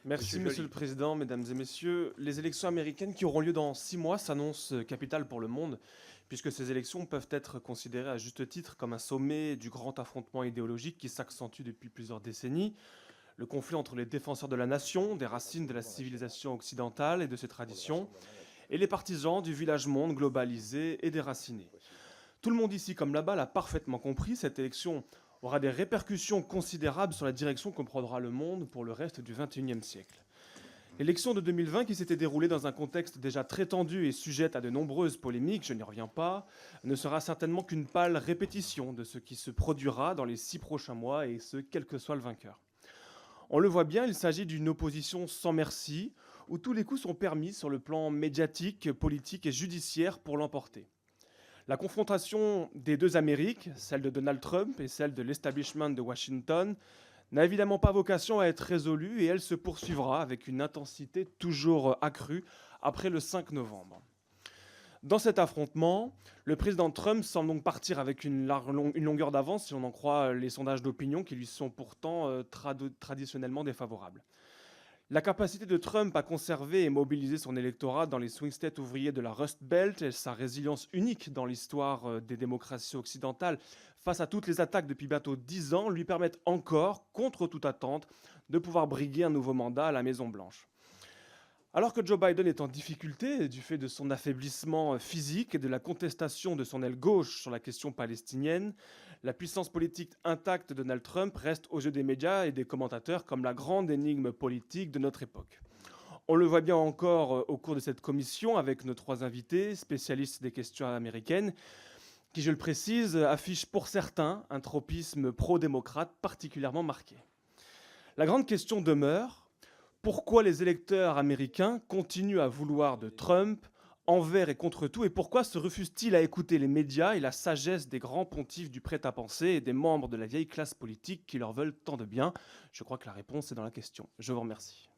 Merci, Monsieur le Président, Mesdames et Messieurs. Les élections américaines qui auront lieu dans 6 mois s'annoncent capitales pour le monde, puisque ces élections peuvent être considérées à juste titre comme un sommet du grand affrontement idéologique qui s'accentue depuis plusieurs décennies. Le conflit entre les défenseurs de la nation, des racines de la civilisation occidentale et de ses traditions, et les partisans du village-monde globalisé et déraciné. Tout le monde ici comme là-bas l'a parfaitement compris, cette élection aura des répercussions considérables sur la direction que prendra le monde pour le reste du XXIe siècle. L'élection de 2020, qui s'était déroulée dans un contexte déjà très tendu et sujette à de nombreuses polémiques, je n'y reviens pas, ne sera certainement qu'une pâle répétition de ce qui se produira dans les 6 prochains mois, et ce, quel que soit le vainqueur. On le voit bien, il s'agit d'une opposition sans merci, où tous les coups sont permis sur le plan médiatique, politique et judiciaire pour l'emporter. La confrontation des deux Amériques, celle de Donald Trump et celle de l'establishment de Washington, n'a évidemment pas vocation à être résolue et elle se poursuivra avec une intensité toujours accrue après le 5 novembre. Dans cet affrontement, le président Trump semble donc partir avec une longueur d'avance, si on en croit les sondages d'opinion qui lui sont pourtant traditionnellement défavorables. La capacité de Trump à conserver et mobiliser son électorat dans les swing states ouvriers de la Rust Belt et sa résilience unique dans l'histoire des démocraties occidentales face à toutes les attaques depuis bientôt 10 ans lui permettent encore, contre toute attente, de pouvoir briguer un nouveau mandat à la Maison-Blanche. Alors que Joe Biden est en difficulté du fait de son affaiblissement physique et de la contestation de son aile gauche sur la question palestinienne, la puissance politique intacte de Donald Trump reste aux yeux des médias et des commentateurs comme la grande énigme politique de notre époque. On le voit bien encore au cours de cette commission avec nos 3 invités, spécialistes des questions américaines, qui, je le précise, affichent pour certains un tropisme pro-démocrate particulièrement marqué. La grande question demeure: pourquoi les électeurs américains continuent à vouloir de Trump envers et contre tout, et pourquoi se refusent-ils à écouter les médias et la sagesse des grands pontifes du prêt-à-penser et des membres de la vieille classe politique qui leur veulent tant de bien? Je crois que la réponse est dans la question. Je vous remercie.